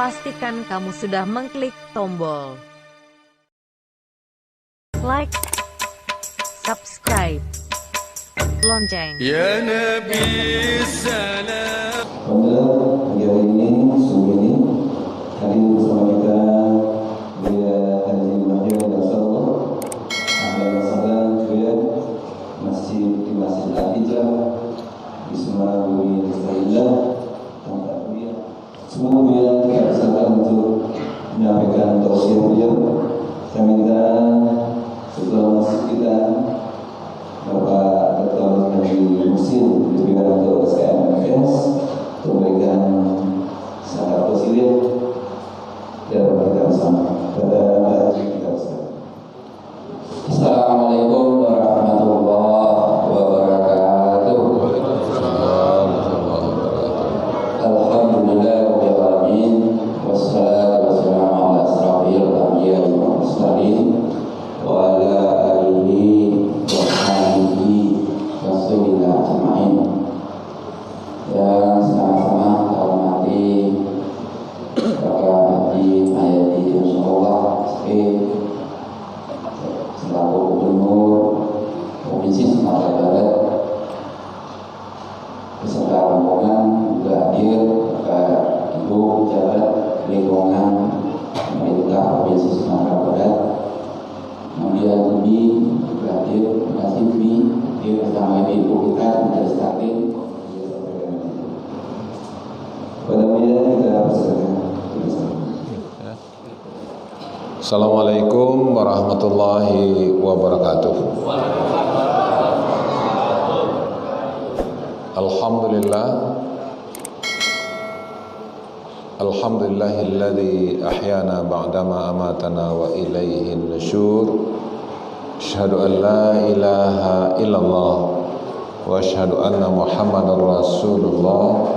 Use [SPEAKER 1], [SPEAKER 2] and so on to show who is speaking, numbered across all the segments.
[SPEAKER 1] pastikan kamu sudah mengklik tombol like, subscribe, lonceng.
[SPEAKER 2] Ya Nabi Salam.
[SPEAKER 3] Alhamdulillah, pagi hari ini, subuh ini, hadir bersama kita Buya Haji Mahir Rasulullah Ahlan wa sahlan Buya di Masjid Al-Hijrah di Semarang Bumi Nusailah tempat Buya. Semua Buya kita bersama untuk menyampaikan tausiah Buya. Saya minta setelah masjid kita Bapak Ketua Negeri Musim Diberikan untuk SKMFS untuk memberikan sangat positif dan kita bersama pada hari kita bersama.
[SPEAKER 4] Assalamualaikum warahmatullahi wabarakatuh. Alhamdulillahirabbil alamin wassalatu wassalamu ala asrofil anbiya'i wal mursalin wa ala alihi wa sahbihi rasulillah ajma'in. Yang sama-sama kita hormati Bapak Haji Mayadi insyaallah selaku Gubernur Provinsi Sumatera Barat beserta rombongan juga hadir Bapak Ibu Pejabat Lingkungan Pemerintah Provinsi Sumatera Barat. Kemudian Umi juga hadir, terima kasih Umi hadir bersama ibu kita dari starting.
[SPEAKER 3] Pada Buya kita bersama.
[SPEAKER 5] Assalamualaikum warahmatullahi wabarakatuh. Alhamdulillah. Alhamdulillahilladzi ahyana ba'dama amatana wa ilaihin nusyur. Asyhadu an la ilaha illallah wa asyhadu anna Muhammadar Rasulullah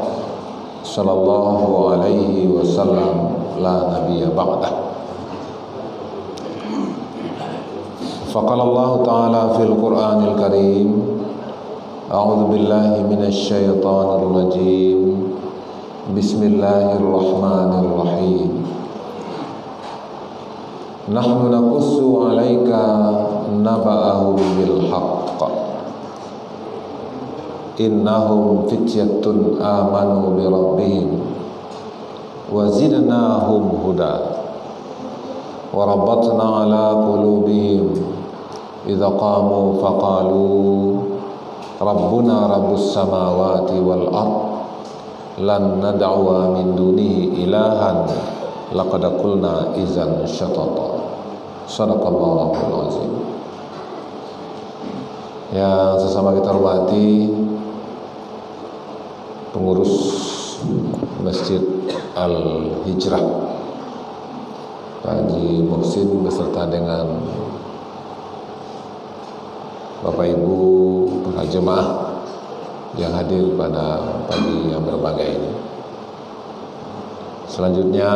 [SPEAKER 5] sallallahu alaihi wasallam la nabiyya ba'dah. Faqala Allah Ta'ala fil Qur'anil Karim, A'udzu billahi minasy syaithanir rajim. Bismillahirrahmanirrahim. Nahnu naqussu 'alaika naba'ahum bil haqq. Innahum fityatun amanu bi rabbihim wa zidnahum huda. Wa rabbatna 'ala qulubihim idza qamu faqalu rabbuna rabbus samawati wal ard lan nad'uwa min dunihi ilahan laqad qulna idzan syatata. Shadaqallahul azim. Yang sesama kita hormati pengurus Masjid Al-Hijrah Pak Haji Muhsin beserta dengan Bapak Ibu para jemaah yang hadir pada pagi yang berbahagia ini. Selanjutnya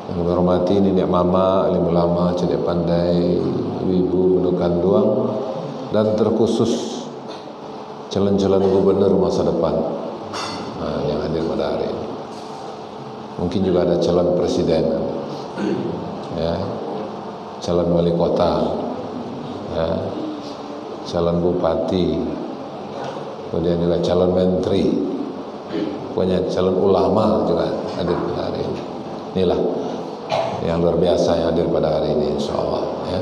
[SPEAKER 5] yang kami hormati nenek mama, alim ulama, cedek pandai, ibu-ibu mendukan duang, dan terkhusus calon-calon gubernur masa depan yang hadir pada hari ini. Mungkin juga ada calon presiden, ya, calon wali kota, ya, calon bupati, kemudian juga calon menteri, pokoknya calon ulama juga hadir pada hari ini. Inilah yang luar biasa yang hadir pada hari ini, insyaallah, ya.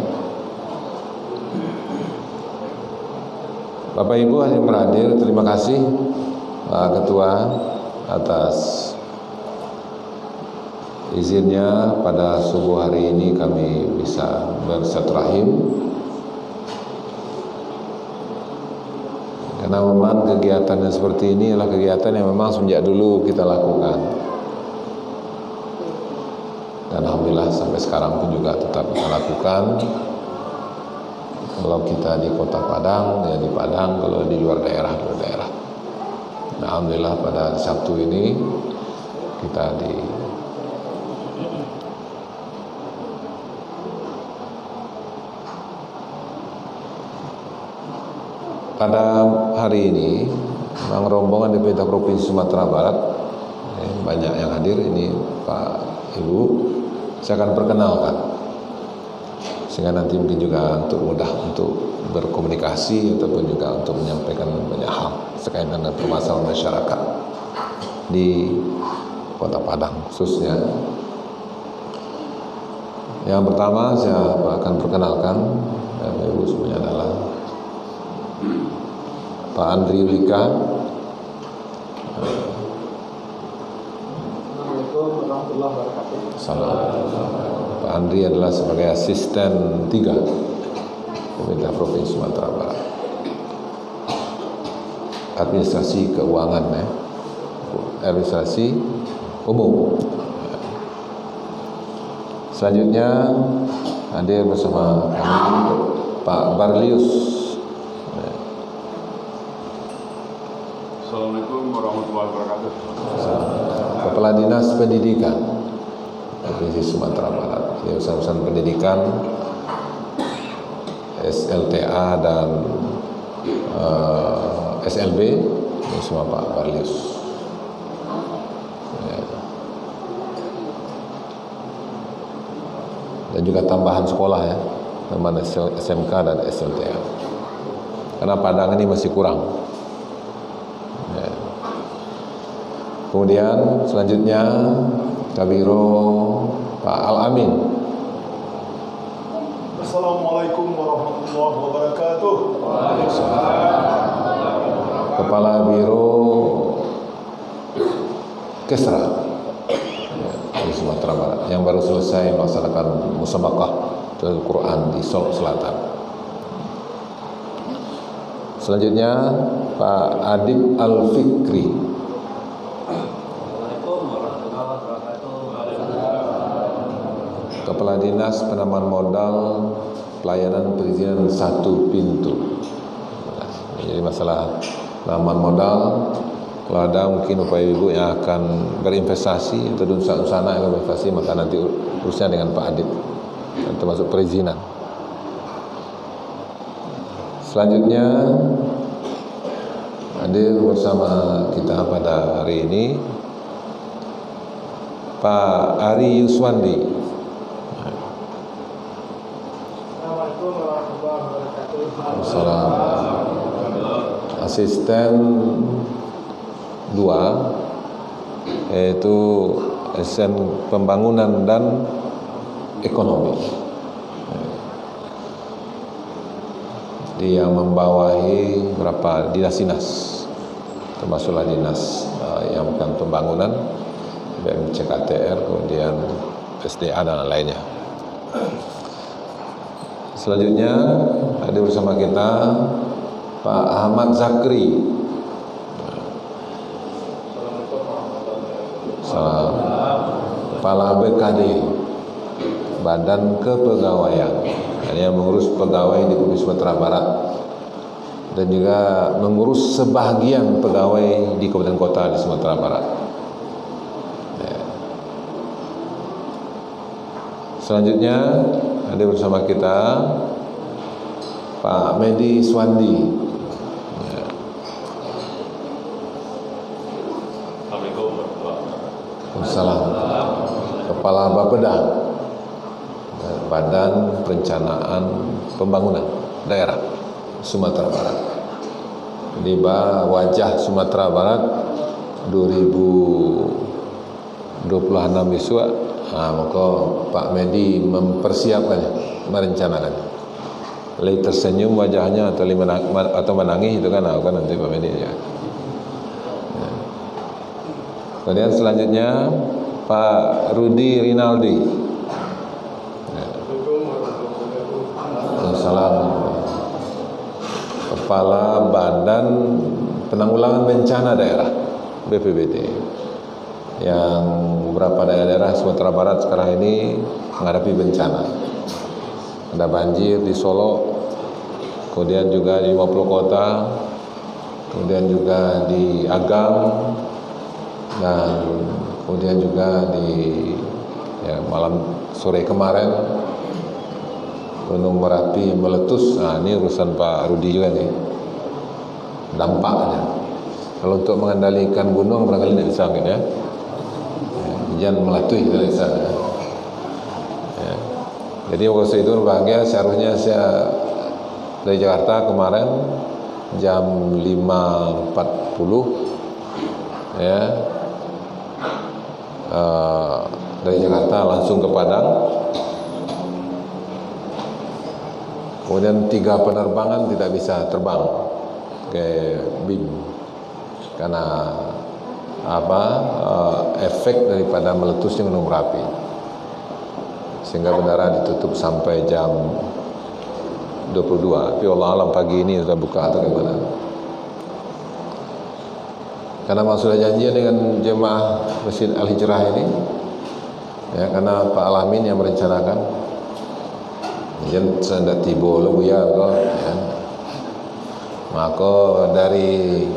[SPEAKER 5] Bapak Ibu yang hadir, terima kasih Pak Ketua atas izinnya pada subuh hari ini kami bisa bersilaturahim. Karena memang kegiatan yang seperti ini adalah kegiatan yang memang sejak dulu kita lakukan. Dan alhamdulillah sampai sekarang pun juga tetap kita lakukan. Kalau kita di kota Padang, ya di Padang, kalau di luar daerah, luar daerah. Nah, alhamdulillah pada Sabtu ini kita pada hari ini memang rombongan di pemerintah Provinsi Sumatera Barat banyak yang hadir. Ini Pak Ibu, saya akan perkenalkan sehingga nanti mungkin juga untuk mudah untuk berkomunikasi ataupun juga untuk menyampaikan banyak hal sekaitan dengan permasalahan masyarakat di Kota Padang khususnya. Yang pertama saya akan perkenalkan Bapak Ibu semuanya adalah Pak Andri Ulika.
[SPEAKER 6] Assalamualaikum warahmatullahi wabarakatuh.
[SPEAKER 5] Pak Andri adalah sebagai asisten 3 Pemerintah Provinsi Sumatera Barat, administrasi keuangan, administrasi umum. Selanjutnya hadir bersama kami Pak Barlius.
[SPEAKER 6] Assalamualaikum warahmatullahi wabarakatuh.
[SPEAKER 5] Kepala Dinas Pendidikan Provinsi Sumatera Barat. Ini urusan pendidikan, SLTA dan SLB, ini semua Pak Barlius. Dan juga tambahan sekolah ya, tambahan SMK dan SLTA. Karena Padang ini masih kurang. Ya. Kemudian selanjutnya Kabiro Pak Al-Amin.
[SPEAKER 6] Assalamualaikum warahmatullahi wabarakatuh.
[SPEAKER 5] Kepala Biro Kesra di Sumatera Barat yang baru selesai melaksanakan musabaqah Al-Quran di Solok Selatan. Selanjutnya Pak Adib Al-Fikri. Kepala Dinas Penanaman Modal Pelayanan Perizinan 1 Pintu. Jadi masalah penanaman modal, kalau ada mungkin upaya ibu yang akan berinvestasi atau usaha yang berinvestasi, maka nanti urusnya dengan Pak Adib, termasuk perizinan. Selanjutnya hadir bersama kita pada hari ini Pak Ari Yuswandi.
[SPEAKER 6] Assalamualaikum warahmatullahi wabarakatuh.
[SPEAKER 5] Assalamualaikum. Asisten 2, yaitu asisten pembangunan dan ekonomi. Dia membawahi beberapa dinas-dinas, termasuklah dinas yang bukan pembangunan, BMCKTR, kemudian SDA dan lainnya. Selanjutnya ada bersama kita Pak Ahmad Zakri. Salam. Kepala BKD, Badan Kepegawaian, yang mengurus pegawai di Provinsi Sumatera Barat dan juga mengurus sebahagian pegawai di kabupaten kota di Sumatera Barat. Selanjutnya ada bersama kita Pak Medi Swandi. Assalamualaikum. Kepala Bapeda, Badan Perencanaan Pembangunan Daerah Sumatera Barat. Di wajah Sumatera Barat 2026 besok, maka Pak Medi mempersiapkannya, merencanakannya. Lagi tersenyum wajahnya atau menangis itu kan nanti Pak Medi ya. Kemudian selanjutnya Pak Rudi Rinaldi. Assalamualaikum. Kepala Badan Penanggulangan Bencana Daerah BPBD, yang beberapa daerah Sumatera Barat sekarang ini menghadapi bencana. Ada banjir di Solo, kemudian juga di 50 kota, kemudian juga di Agam, dan kemudian juga di malam sore kemarin Gunung Merapi meletus. Nah, ini urusan Pak Rudi juga nih, dampaknya. Kalau untuk mengendalikan gunung barangkali tidak bisa mungkin ya. hujan melatih dari sana. Ya. Jadi waktu itu berbahagia, seharusnya saya dari Jakarta kemarin jam 5.40 ya, dari Jakarta langsung ke Padang. Kemudian 3 penerbangan tidak bisa terbang ke BIM karena efek daripada meletusnya gunung Merapi, sehingga bandara ditutup sampai jam 22. Tapi Allah alam pagi ini sudah buka atau gimana. Karena memang sudah janjian dengan jemaah Masjid Al-Hijrah ini, ya, karena Pak Alamin yang merencanakan. Jangan saya tiba lo ya, ya. Maka dari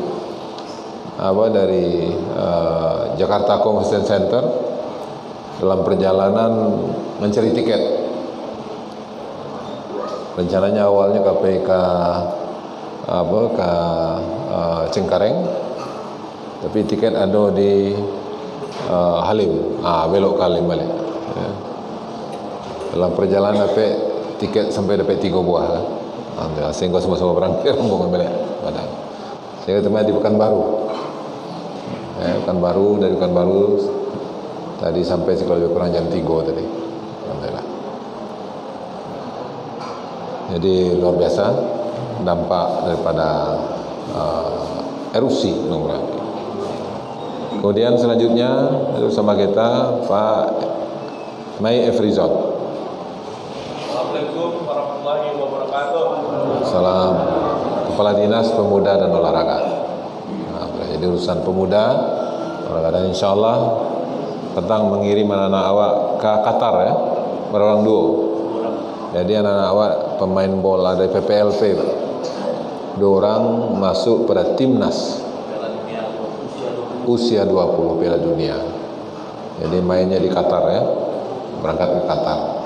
[SPEAKER 5] Jakarta Convention Center dalam perjalanan mencari tiket. Rencananya awalnya ke Cengkareng, tapi tiket ada di Halim, belok ke Halim balik. Ya. Dalam perjalanan dapat tiket sampai dapat 3 buah lah. Sehingga semua berangkat rombongan balik Padang. Sehingga teman di Pekanbaru. Ya, Pekanbaru, dari Pekanbaru tadi sampai sekolah lebih kurang jam 3 tadi. Alhamdulillah. Jadi luar biasa dampak daripada erupsi Gunung Merapi. Kemudian selanjutnya bersama kita Pak Mai Efrizon.
[SPEAKER 6] Assalamualaikum warahmatullahi wabarakatuh.
[SPEAKER 5] Salam, Kepala Dinas Pemuda dan Olahraga. Jadi urusan pemuda, olahraga, insyaallah petang mengirim anak-anak awak ke Qatar ya, berorang duo. Jadi anak-anak awak pemain bola dari PPLP, 2 orang masuk pada timnas usia 20 Piala Dunia. Jadi mainnya di Qatar ya, berangkat ke Qatar.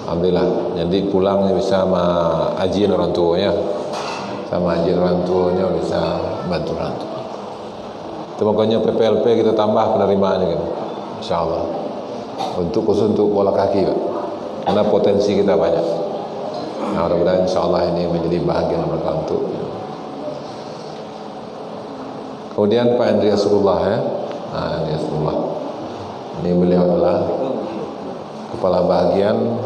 [SPEAKER 5] Alhamdulillah, jadi pulang bisa sama ajin orang tuanya, bisa bantu orang tua. Itu makanya PPLP kita tambah penerimaannya kan, insyaallah. Khusus untuk bola kaki, Pak. Karena potensi kita banyak. Nah, mudah-mudahan insyaallah ini menjadi bahagian mereka untuk. Kemudian Pak Andriasullah ya, Andriasullah. Ini beliau adalah kepala bagian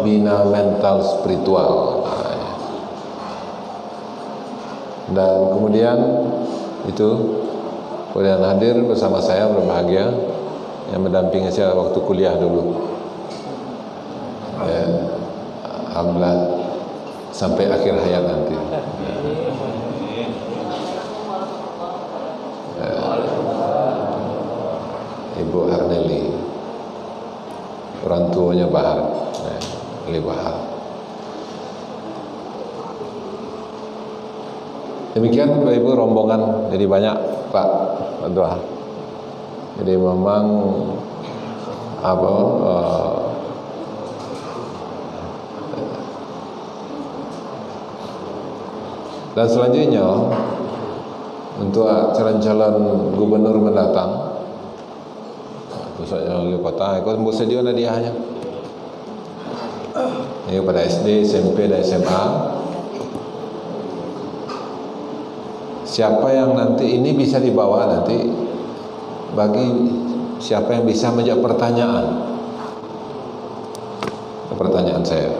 [SPEAKER 5] Bina Mental Spiritual. Dan kemudian hadir bersama saya, berbahagia yang mendampingi saya waktu kuliah dulu. Ya, alhamdulillah sampai akhir hayat nanti. Ibu Arneli, orang tuanya Bahar, Bahar. Demikian Bapak Ibu rombongan, jadi banyak Pak doa. Jadi memang dan selanjutnya untuk calon-calon gubernur mendatang, khususnya wali kota, ikut sedia hadiahnya. Ini pada SD, SMP dan SMA. Siapa yang nanti ini bisa dibawa nanti bagi siapa yang bisa menjawab pertanyaan saya.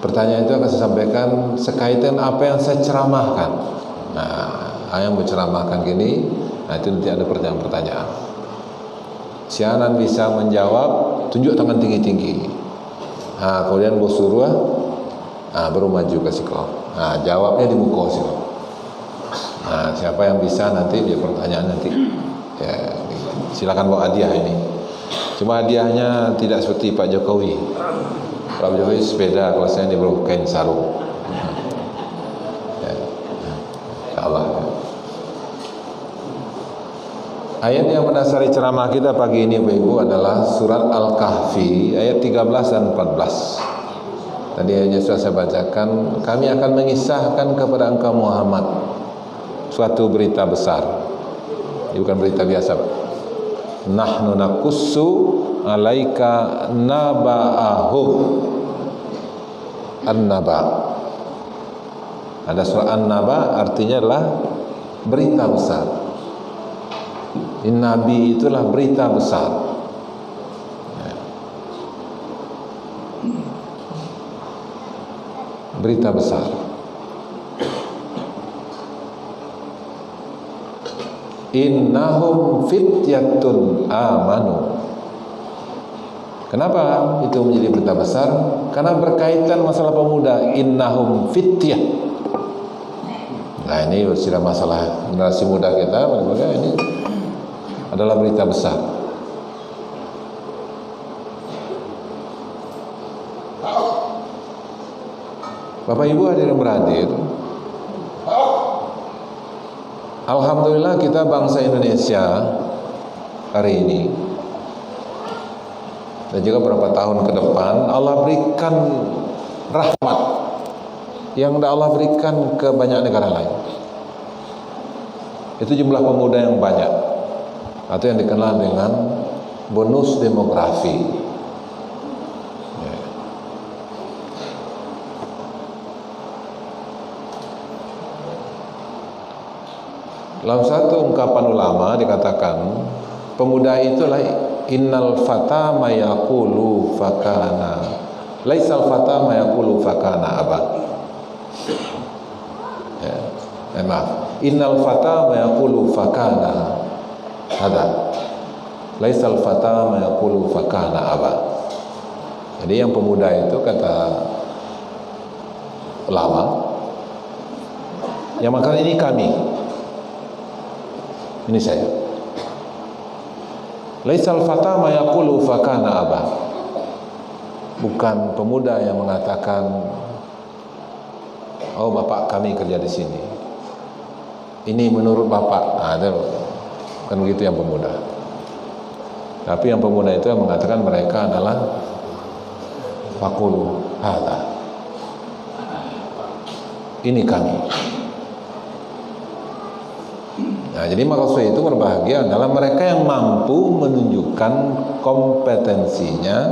[SPEAKER 5] Pertanyaan itu akan saya sampaikan sekaitan apa yang saya ceramahkan. Nah, yang berceramahkan gini, itu nanti ada pertanyaan-pertanyaan. Siaran bisa menjawab, tunjuk tangan tinggi-tinggi. Kemudian bos suruh, baru maju ke sekolah. Jawabnya di muka sekolah. Siapa yang bisa nanti dia pertanyaan nanti. Ya, silakan bawa hadiah ini. Cuma hadiahnya tidak seperti Pak Jokowi. Pak Jokowi sepeda, kalau saya diberi kain sarung. Ya, insyaallah. Ayat yang mendasari ceramah kita pagi ini Bapak Ibu adalah surat Al-Kahfi ayat 13 dan 14. Tadi ayatnya sudah saya bacakan. Kami akan mengisahkan kepada engkau Muhammad suatu berita besar. Ini bukan berita biasa, Pak. nahnu nakussu alaika naba'ahu. An-naba. Ada surah An-naba artinya adalah berita besar. Nabi itulah berita besar. Berita besar. Innahum fityatun amanu. Kenapa itu menjadi berita besar? Karena berkaitan masalah pemuda. Innahum fityah. Nah, ini sudah masalah generasi muda kita. Ini adalah berita besar. Bapak Ibu hadirin beradir, alhamdulillah kita bangsa Indonesia hari ini dan juga beberapa tahun ke depan Allah berikan rahmat yang Allah berikan ke banyak negara lain. Itu jumlah pemuda yang banyak, atau yang dikenal dengan bonus demografi. Dalam satu ungkapan ulama dikatakan, pemuda itulah innal fata ma yaqulu fakana, laisal fata ma yaqulu fakana aba. Maaf, innal fata ma yaqulu fakana hada, laisal fata ma yaqulu fakana aba. Jadi yang pemuda itu kata ulama, yang makan ini kami. Ini saya. Laisal fata ma yaqulu fakana aba. Bukan pemuda yang mengatakan, oh bapak kami kerja di sini. Ini menurut bapak. Nah, kan begitu yang pemuda. Tapi yang pemuda itu yang mengatakan mereka adalah faqulu hadza. Ini kami. Nah, jadi maksud itu berbahagia adalah mereka yang mampu menunjukkan kompetensinya,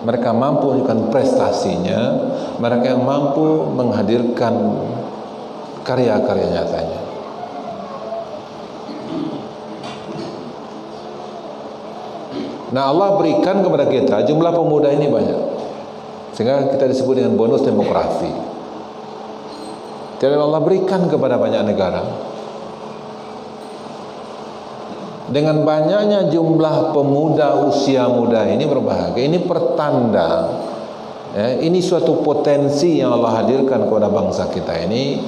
[SPEAKER 5] mereka mampu menunjukkan prestasinya, mereka yang mampu menghadirkan karya-karya nyatanya. Nah, Allah berikan kepada kita jumlah pemuda ini banyak, sehingga kita disebut dengan bonus demografi. Jadi Allah berikan kepada banyak negara. Dengan banyaknya jumlah pemuda usia muda ini berbahagia, ini pertanda, ini suatu potensi yang Allah hadirkan kepada bangsa kita ini.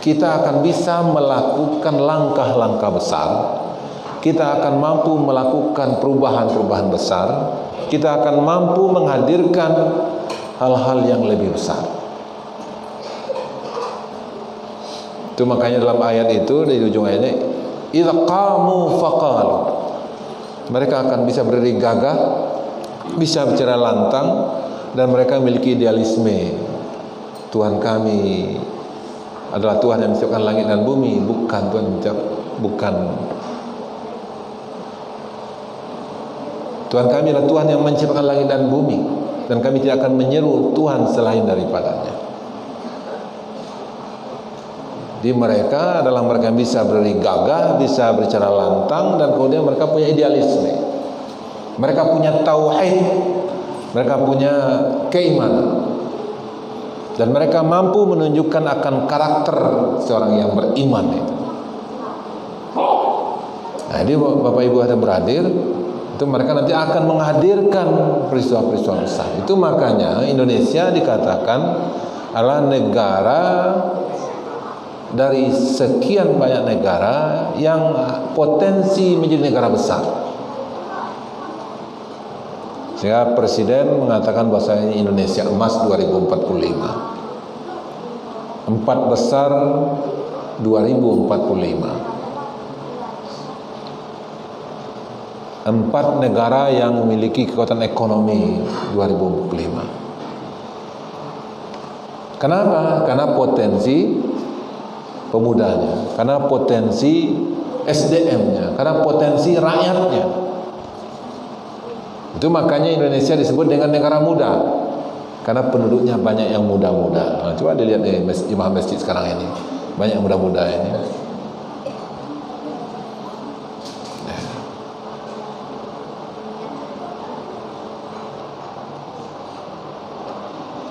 [SPEAKER 5] Kita akan bisa melakukan langkah-langkah besar, kita akan mampu melakukan perubahan-perubahan besar, kita akan mampu menghadirkan hal-hal yang lebih besar. Itu makanya dalam ayat itu, di ujung ayatnya, idza qamu faqalu, mereka akan bisa berdiri gagah, bisa bicara lantang, dan mereka memiliki idealisme. Tuhan kami adalah Tuhan yang menciptakan langit dan bumi, bukan Tuhan bukan. Tuhan kami adalah Tuhan yang menciptakan langit dan bumi, dan kami tidak akan menyeru Tuhan selain daripadanya. Di mereka adalah mereka yang bisa berdiri gagah, bisa berbicara lantang, dan kemudian mereka punya idealisme, mereka punya tauhid, mereka punya keimanan, dan mereka mampu menunjukkan akan karakter seorang yang beriman itu. Nah, ini Bapak Ibu ada beradir, itu mereka nanti akan menghadirkan peristiwa-peristiwa besar. Itu makanya Indonesia dikatakan adalah negara dari sekian banyak negara yang potensi menjadi negara besar. Sehingga Presiden mengatakan bahwasanya Indonesia emas 2045, 4 besar 2045, 4 negara yang memiliki kekuatan ekonomi 2045. Kenapa? Karena potensi pemudanya, karena potensi SDM-nya, karena potensi rakyatnya. Itu makanya Indonesia disebut dengan negara muda, karena penduduknya banyak yang muda-muda. Nah, coba dilihat nih jemaah masjid sekarang ini, banyak yang muda-muda ini.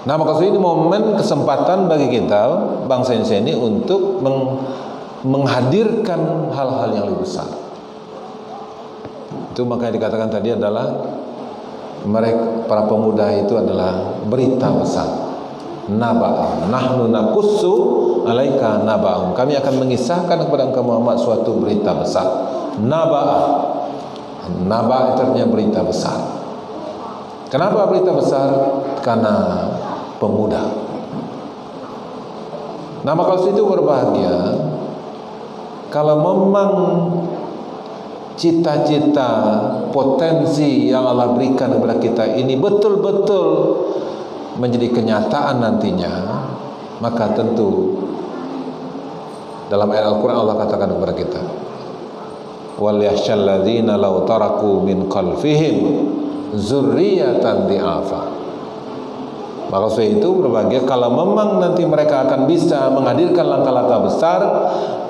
[SPEAKER 5] Nah, maka ini momen kesempatan bagi kita bangsa Indonesia ini untuk menghadirkan hal-hal yang lebih besar. Itu makanya dikatakan tadi adalah mereka para pemuda itu adalah berita besar. Naba'am nahnu naqussu alaika naba'am. Kami akan mengisahkan kepada engkau Muhammad suatu berita besar. Naba'am. Naba' itu artinya berita besar. Kenapa berita besar? Karena pemuda. Nah, maka itu berbahagia kalau memang cita-cita, potensi yang Allah berikan kepada kita ini betul-betul menjadi kenyataan nantinya, maka tentu dalam ayat Al-Quran Allah katakan kepada kita, wal yakhshal ladzina law taraku min khalfihim dzurriyyatan dhi'afa. Maka itu berbahagia kalau memang nanti mereka akan bisa menghadirkan langkah-langkah besar,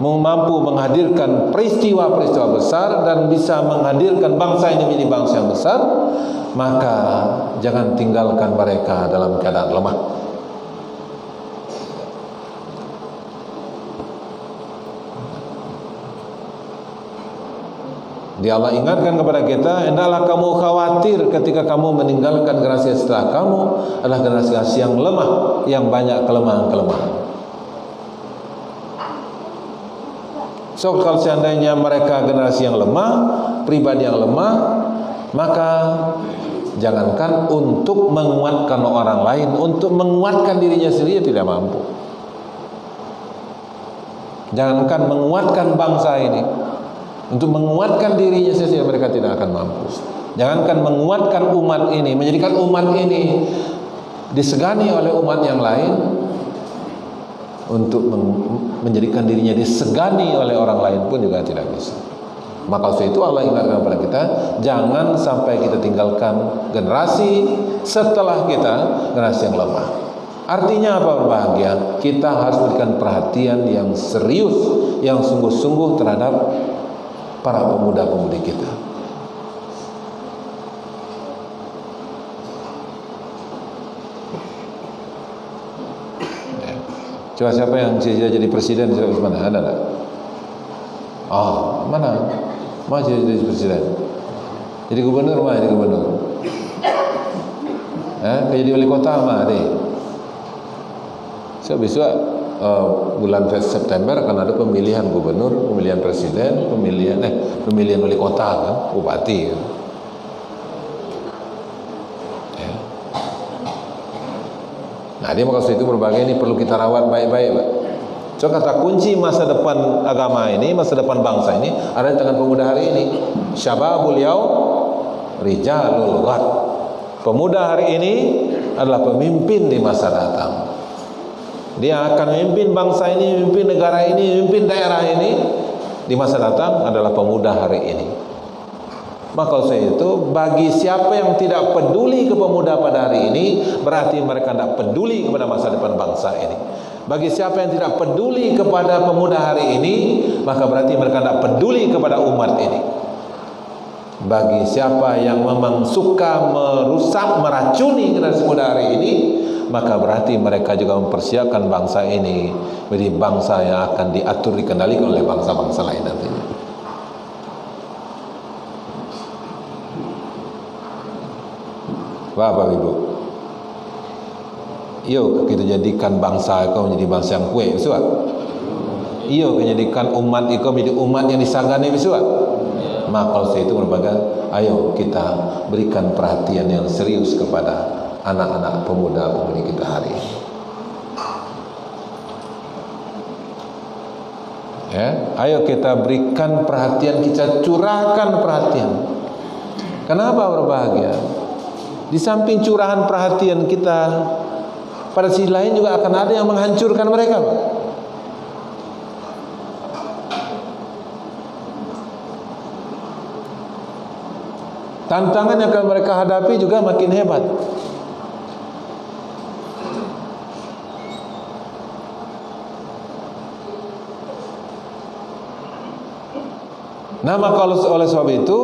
[SPEAKER 5] mampu menghadirkan peristiwa-peristiwa besar, dan bisa menghadirkan bangsa ini menjadi bangsa yang besar, maka jangan tinggalkan mereka dalam keadaan lemah. Dia Allah ingatkan kepada kita, hendaklah kamu khawatir ketika kamu meninggalkan generasi setelah kamu adalah generasi yang lemah, yang banyak kelemahan-kelemahan. So, kalau seandainya mereka generasi yang lemah, pribadi yang lemah, maka jangankan untuk menguatkan orang lain, untuk menguatkan dirinya sendiri tidak mampu. Jangankan menguatkan bangsa ini, untuk menguatkan dirinya sendiri mereka tidak akan mampu. Jangankan menguatkan umat ini, menjadikan umat ini disegani oleh umat yang lain, untuk menjadikan dirinya disegani oleh orang lain pun juga tidak bisa. Maka itu Allah ingatkan kepada kita, jangan sampai kita tinggalkan generasi setelah kita, generasi yang lemah. Artinya apa berbahagia? Kita harus memberikan perhatian yang serius, yang sungguh-sungguh terhadap para pemuda-pemudi kita. Coba siapa yang jadi presiden di mana? Ada tak? Oh, mana? Mau jadi presiden? Jadi gubernur mah, jadi gubernur. Jadi wali kota mah deh. So besok bulan September akan ada pemilihan gubernur, pemilihan presiden, pemilihan wali kota kan, bupati kan. Ya. Nah, dia maksud itu berbagai ini perlu kita rawat baik-baik, Pak. So, kata kunci masa depan agama ini, masa depan bangsa ini ada di tangan pemuda hari ini. Syababul yaum rijalul ghad. Pemuda hari ini adalah pemimpin di masa datang. Dia akan memimpin bangsa ini, memimpin negara ini, memimpin daerah ini di masa datang adalah pemuda hari ini. Maka saya itu bagi siapa yang tidak peduli ke pemuda pada hari ini, berarti mereka tidak peduli kepada masa depan bangsa ini. Bagi siapa yang tidak peduli kepada pemuda hari ini, maka berarti mereka tidak peduli kepada umat ini. Bagi siapa yang memang suka merusak, meracuni generasi muda hari ini, maka berarti mereka juga mempersiapkan bangsa ini menjadi bangsa yang akan diatur, dikendalikan oleh bangsa-bangsa lain nantinya. Bapak Ibu, yuk kita jadikan bangsa kau menjadi bangsa yang kuat, betul? Yuk kita jadikan umat kau menjadi umat yang disegani, betul? Maka itu berbagai, ayo kita berikan perhatian yang serius kepada anak-anak pemuda-pemudi kita hari ini. Ya, ayo kita berikan perhatian, kita curahkan perhatian. Kenapa berbahagia? Di samping curahan perhatian kita, pada sisi lain juga akan ada yang menghancurkan mereka. tantangan yang akan mereka hadapi juga makin hebat. Nah, maka oleh sebab itu,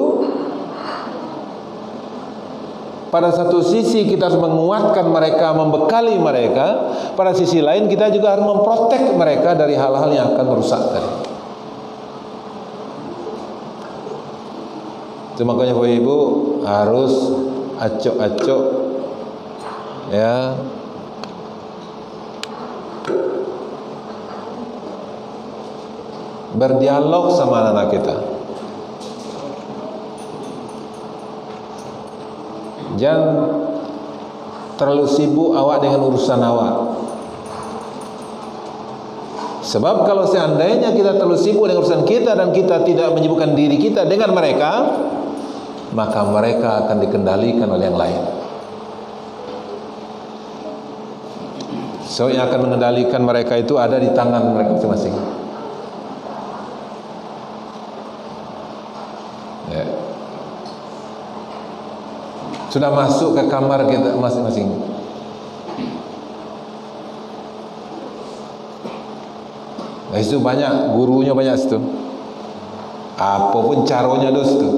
[SPEAKER 5] pada satu sisi kita harus menguatkan mereka, membekali mereka. Pada sisi lain kita juga harus memprotek mereka dari hal-hal yang akan merusak tadi. Itu makanya Bapak Ibu harus acok-acok, ya, berdialog sama anak-anak kita. Jangan terlalu sibuk awak dengan urusan awak. Sebab kalau seandainya kita terlalu sibuk dengan urusan kita dan kita tidak menyibukkan diri kita dengan mereka, maka mereka akan dikendalikan oleh yang lain. So, yang akan mengendalikan mereka itu ada di tangan mereka masing-masing. Ya. Sudah masuk ke kamar kita masing-masing. Nah, itu banyak, gurunya banyak situ. Apapun caranya dos itu.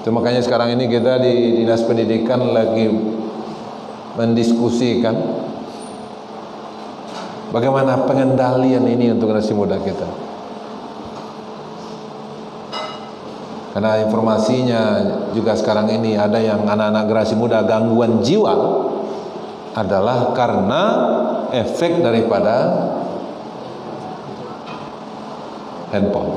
[SPEAKER 5] Itu makanya sekarang ini kita di Dinas Pendidikan lagi mendiskusikan bagaimana pengendalian ini untuk generasi muda kita. Karena informasinya juga sekarang ini ada yang anak-anak generasi muda gangguan jiwa adalah karena efek daripada handphone.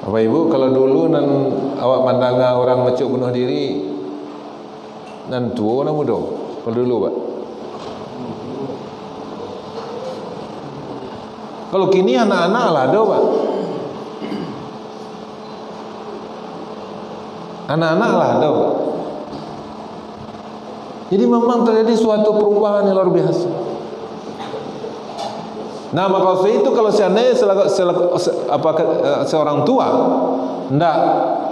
[SPEAKER 5] Bapak Ibu, kalau dulu nan awak mandang orang mecuk bunuh diri nan tua orang muda, kalau dulu Pak. Kalau kini anak-anak lah ada Pak. Anak-anak lah ada Pak. Jadi memang terjadi suatu perubahan yang luar biasa. Nah, maka itu kalau seandainya seorang tua hendak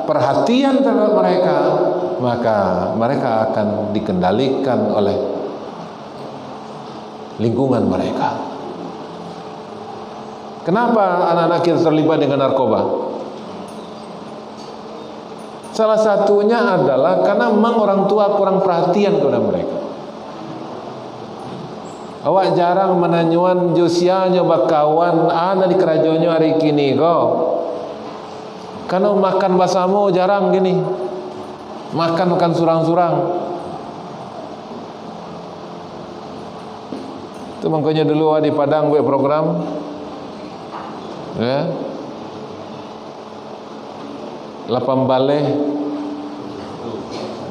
[SPEAKER 5] perhatian terhadap mereka, maka mereka akan dikendalikan oleh lingkungan mereka. Kenapa anak-anak kita terlibat dengan narkoba? Salah satunya adalah karena memang orang tua kurang perhatian kepada mereka. Awak jarang menanyuan josianya bakawan ana di kerajonyo hari kini go. Karena makan basamu jarang gini. Makan surang-surang. Itu makanya dulu di Padang buat program, ya, 8 baleh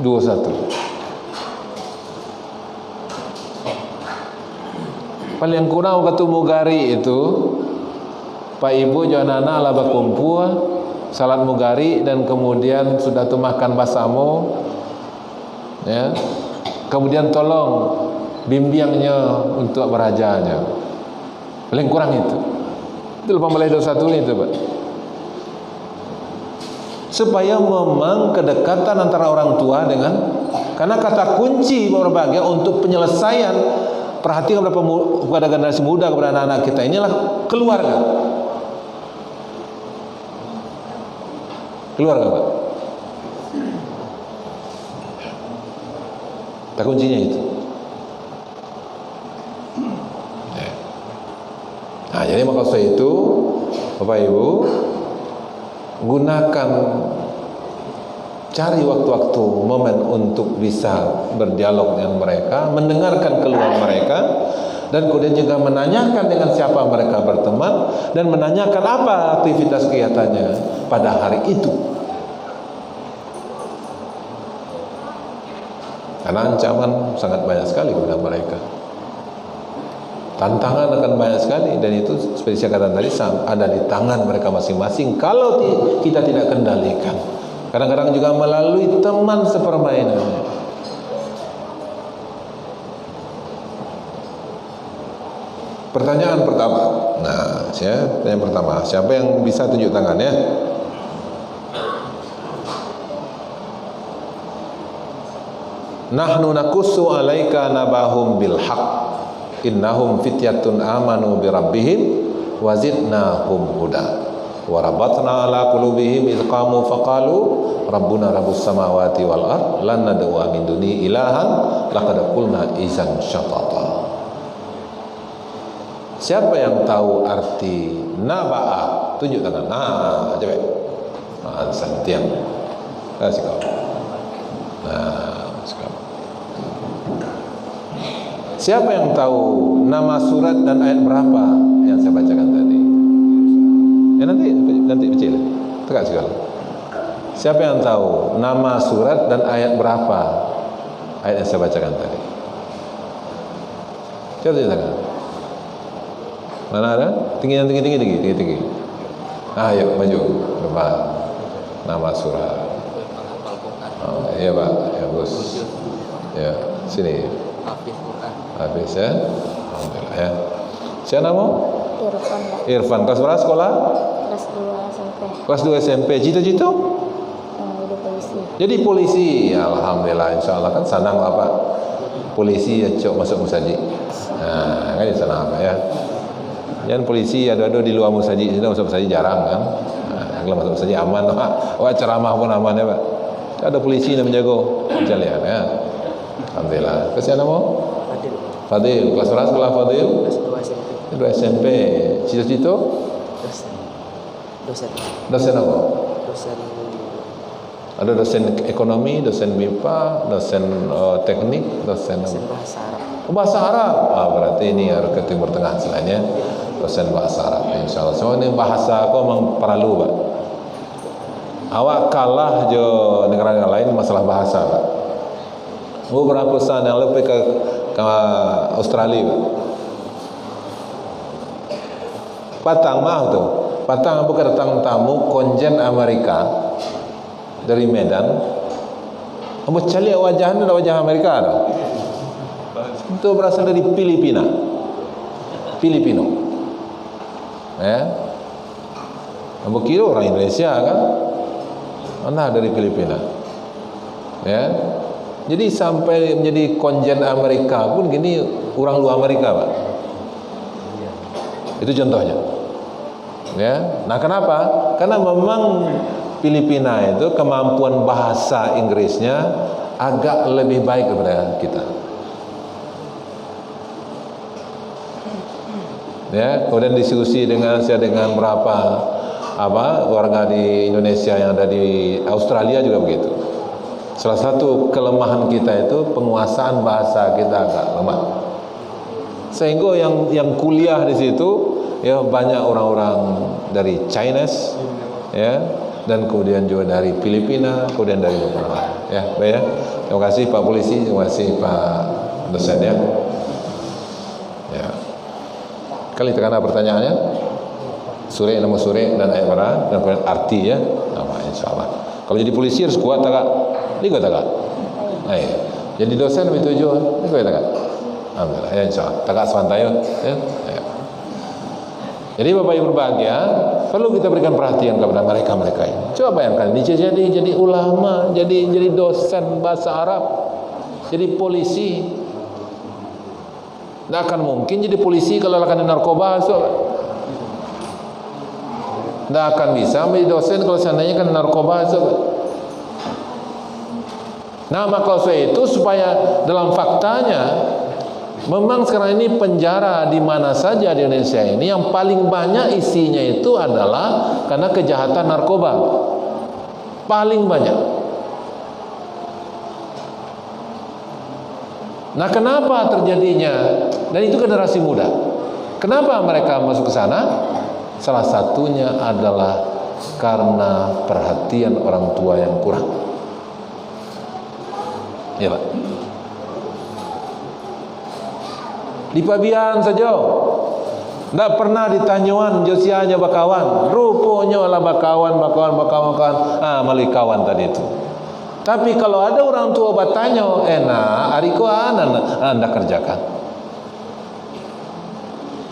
[SPEAKER 5] 21. Paling kurang ketemu gari itu Pak Ibu jangan anak lah berkumpul salat mugari dan kemudian sudah tu makan basamu, ya, kemudian tolong bimbingnya untuk berajanya. Paling kurang itu 8/21 itu Pak. Supaya memang kedekatan antara orang tua dengan, karena kata kunci berbagai untuk penyelesaian perhatian kepada generasi muda, kepada anak-anak kita inilah keluarga. Keluarga Pak. Tak kuncinya itu. Nah, jadi maksud itu Bapak Ibu gunakan, cari waktu-waktu momen untuk bisa berdialog dengan mereka, mendengarkan keluhan mereka, dan kemudian juga menanyakan dengan siapa mereka berteman dan menanyakan apa aktivitas kegiatannya pada hari itu. Karena ancaman sangat banyak sekali kepada mereka. Tantangan akan banyak sekali, dan itu seperti saya katakan tadi ada di tangan mereka masing-masing kalau kita tidak kendalikan. Kadang-kadang juga melalui teman sepermainannya. Pertanyaan pertama. Nah, pertanyaan pertama. Siapa yang bisa tunjuk tangan ya? Nahnu nakussu alaika nabahum bil haqq. Innahum fityatun amanu bi rabbihim wa zidnahum huda. Wa rabatna ala qulubihim idh qamu faqalu rabbuna rabbus samawati wal ard lan nad'u min duni ilahan laqad qulna idzan syatata. Siapa yang tahu arti naba'a? Tunjuk tangan. Nah, coba. Nah, santiang. Kasih kau. Nah, sekarang. Siapa yang tahu nama surat dan ayat berapa yang saya bacakan tadi? Nanti kecil. Tegak sekali. Siapa yang tahu nama surat dan ayat berapa ayat yang saya bacakan tadi? Coba tunjuk tangan. Mana ada? Tinggi. Ayo maju depan. Nama surah. Oh, iya Pak, ya bos. Ya sini. Habis ya. Alhamdulillah ya. Siapa nama?
[SPEAKER 7] Irfan.
[SPEAKER 5] Irfan. Kelas berapa sekolah?
[SPEAKER 7] Kelas 2 SMP.
[SPEAKER 5] Kelas 2 SMP. Cita-cita?
[SPEAKER 7] Jadi polisi.
[SPEAKER 5] Jadi polisi. Alhamdulillah. Insyaallah kan senang apa? Polisi ya cok masuk musaji. Nah, kan senang apa ya? Jangan polisi ada di luar musaji, sudah masuk musaji jarang kan. Nah, kalau masuk musaji aman, wah ceramah pun aman ya Pak. Ada polisi yang menjaga jalan ya. Alhamdulillah. Kesian nama? Fadil. Kelas berapa sekolah Fadil?
[SPEAKER 8] Kelas 2 SMP.
[SPEAKER 5] 2 SMP. Cita-cita? Dosen apa?
[SPEAKER 8] Dosen.
[SPEAKER 5] Ada dosen ekonomi, dosen MIPA, dosen teknik, dosen
[SPEAKER 8] Bahasa Arab.
[SPEAKER 5] Bahasa Arab. Berarti ini harus ke Timur Tengah selainnya dosen bahasa Arab. Insyaallah. So ini bahasa kau memang perlu, Pak. Awak kalah jo negara-negara lain masalah bahasa, Pak. Beberapa perusahaan yang lebih ke Australia, Pak. Patang tuh. Patang apa kedatangan tamu konjen Amerika dari Medan. Kamu cari wajahnya ada wajah Amerika ada. Itu berasal dari Filipino. Ya. Kamu kira orang Indonesia kan? Mana dari Filipina. Ya. Jadi sampai menjadi konjen Amerika pun gini orang luar Amerika, Pak. Itu contohnya. Ya. Nah, kenapa? Karena memang Filipina itu kemampuan bahasa Inggrisnya agak lebih baik daripada kita. Ya, kemudian diskusi dengan berapa warga di Indonesia yang ada di Australia juga begitu. Salah satu kelemahan kita itu penguasaan bahasa kita agak lemah. Sehingga yang kuliah di situ ya banyak orang-orang dari Chinese ya, dan kemudian juga dari Filipina, kemudian dari beberapa. Ya, baik ya. Terima kasih Pak Polisi, terima kasih Pak dosen ya. Ya. Kali tekan pertanyaannya. Nama sure dan ayat bara dan arti ya. Nama insyaallah. Kalau jadi polisi harus kuat tak? Lihat tak? Jadi dosen lebih tujuan. Lihat tak? Alhamdulillah ya insyaallah. Tak santai ya. Jadi Bapak Ibu berbahagia, perlu kita berikan perhatian kepada mereka ini. Coba bayangkan, jadi ulama, jadi dosen bahasa Arab, jadi polisi. Tidak akan mungkin jadi polisi kalau akan narkoba, tidak akan bisa menjadi dosen kalau seandainya kan narkoba. Nah, maka itu supaya dalam faktanya memang sekarang ini penjara di mana saja di Indonesia ini yang paling banyak isinya itu adalah karena kejahatan narkoba. Paling banyak. Nah, kenapa terjadinya? Dan itu generasi muda. Kenapa mereka masuk ke sana? Salah satunya adalah karena perhatian orang tua yang kurang. Ya, Pak. Di Pabian saja tidak pernah ditanyuan josianya bakawan, rupanya lah bakawan. Melalui kawan tadi itu. Tapi kalau ada orang tua bertanya, ariko anda kerjakan.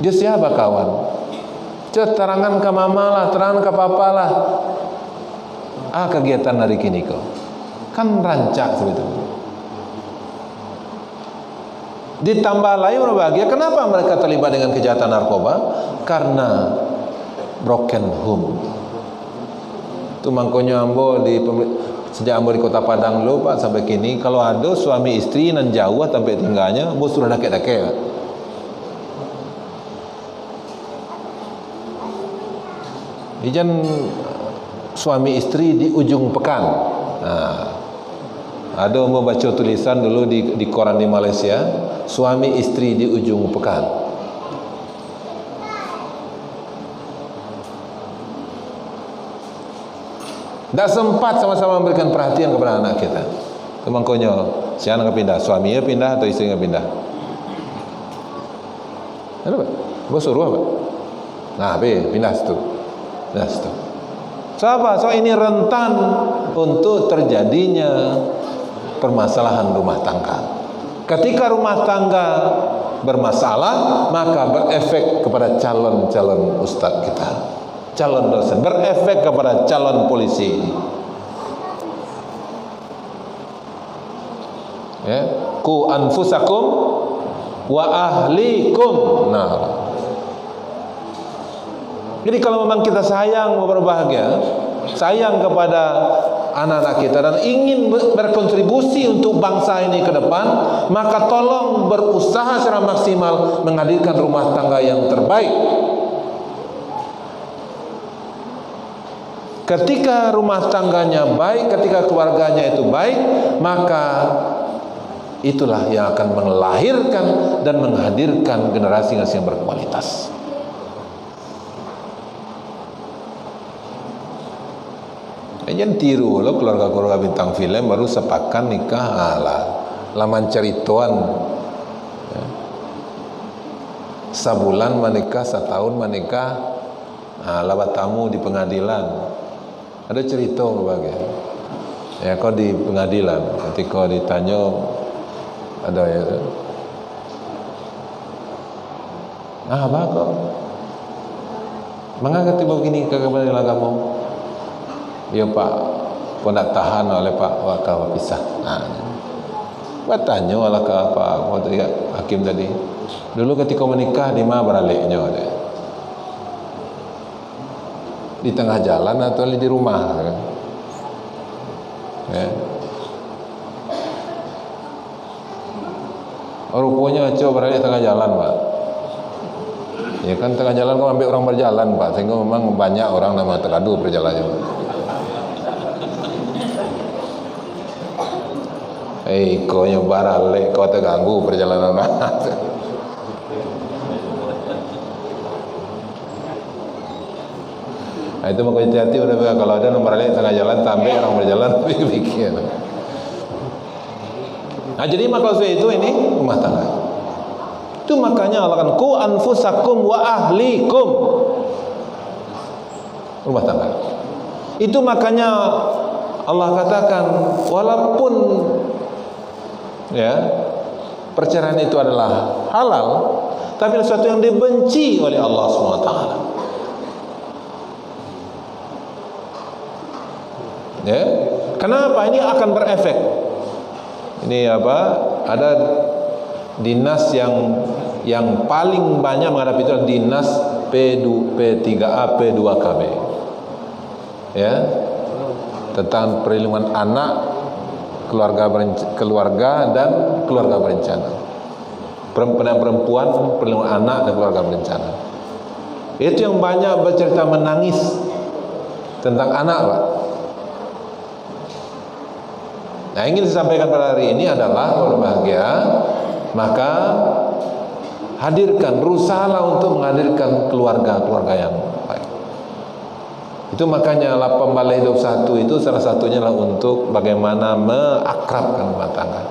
[SPEAKER 5] Dia siapa kawan? Terangkan ke mama lah, terangkan ke papa lah. Kegiatan hari kini kok kan rancak sebetulnya. Ditambah lagi berbahagia, kenapa mereka terlibat dengan kejahatan narkoba? Karena broken home. Itu makanya sejak ambo di Kota Padang dulu Pak sampai kini, kalau ada suami istri nan jauh sampai tinggalnya, bos sudah dakek-dakek. Ijan suami istri di ujung pekan. Ada mau baca tulisan dulu di koran di Malaysia, suami istri di ujung pekan. Tak sempat sama-sama memberikan perhatian kepada anak kita. Makanya si anak pindah, suaminya pindah atau istrinya pindah? Ada Pak? Bos suruh apa? Nah, pindah situ. Pindah situ. Siapa? So ini rentan untuk terjadinya permasalahan rumah tangga. Ketika rumah tangga bermasalah, maka berefek kepada calon-calon ustadz kita, calon dosen, berefek kepada calon polisi. Ya, ku anfusakum wa ahlikum. Nah, jadi kalau memang kita sayang, berbahagia, sayang kepada anak-anak kita dan ingin berkontribusi untuk bangsa ini ke depan, maka tolong berusaha secara maksimal menghadirkan rumah tangga yang terbaik. Ketika rumah tangganya baik, ketika keluarganya itu baik, maka itulah yang akan melahirkan dan menghadirkan generasi yang berkualitas. Jangan tiru lo keluarga-keluarga bintang film baru sepakan nikah laman cerituan ya. Sebulan menikah, setahun menikah, labat tamu di pengadilan. Ada cerita berbagai ya, kau di pengadilan ketika ditanya ada ya, apa kok mengangkat begini ke pengadilan kamu? Ya Pak, kau nak tahan oleh Pak wakil pisah. Buat tanya oleh Pak waktu ya, hakim tadi. Dulu ketika menikah di mana beraliknya deh? Di tengah jalan atau di rumah? Ya. Rupanya coba beralik tengah jalan Pak. Ya kan tengah jalan kau ambil orang berjalan Pak, sehingga memang banyak orang nama teradu perjalanannya. Kau nyoba balik, kau terganggu perjalanan anak. Itu mau hati-hati udah kalau ada nomor balik tengah jalan sampai orang berjalan pikir. Jadi maksud itu ini rumah tangga. Itu makanya Allah kan ku anfusakum wa ahlikum, rumah tangga. Itu makanya Allah katakan walaupun ya perceraian itu adalah halal, tapi sesuatu yang dibenci oleh Allah SWT. Ya, kenapa? Ini akan berefek. Ini apa? Ada dinas yang paling banyak menghadapi itu adalah dinas P3A P2KB. Ya, tentang perlindungan anak, keluarga dan keluarga berencana. Perempuan, perlindungan anak dan keluarga berencana. Itu yang banyak bercerita menangis tentang anak, Pak. Nah, ingin disampaikan pada hari ini adalah berbahagia, maka hadirkan, berusahalah untuk menghadirkan keluarga-keluarga yang baik. Itu makanya 1821 itu salah satunya lah untuk bagaimana mengakrabkan rumah tangga.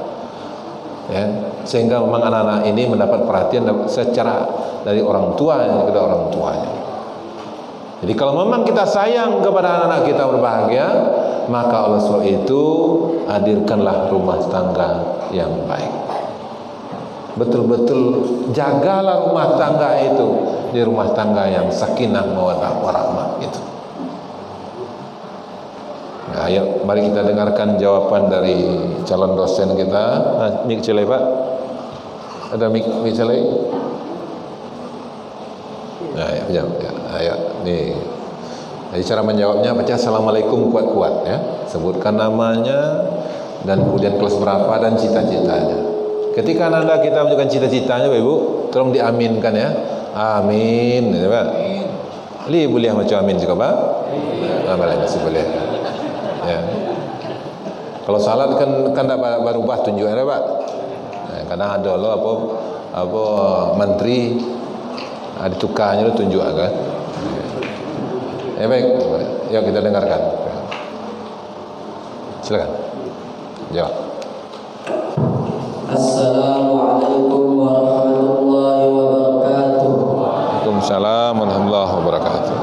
[SPEAKER 5] Ya, sehingga memang anak-anak ini mendapat perhatian secara dari orang tuanya kepada orang tuanya. Jadi kalau memang kita sayang kepada anak-anak kita berbahagia, maka oleh sebab itu hadirkanlah rumah tangga yang baik. betul-betul jagalah rumah tangga itu, di rumah tangga yang sakinah mawaddah warahmah itu. Nah, ayo mari kita dengarkan jawaban dari calon dosen kita. Mik Cile, Pak. Ada mik Cile? Nah, ya, ayo nih. Jadi cara menjawabnya baca Assalamualaikum kuat-kuat ya. Sebutkan namanya dan kemudian kelas berapa dan cita-citanya. Ketika Anda kita menunjukkan cita-citanya, Bapak Ibu, tolong diaminkan ya. Amin, ya, Pak. Li boleh macam amin juga, Pak? Boleh, masih boleh. Ya. Kalau salat kan tak berubah tunjuknya, Pak. Nah, kadang ada lo apa menteri ditukarnya lo tunjuk kan. Ya baik, yuk kita dengarkan. Silakan. Jawab.
[SPEAKER 4] Assalamualaikum warahmatullahi wabarakatuh.
[SPEAKER 5] Waalaikumsalam warahmatullahi wabarakatuh.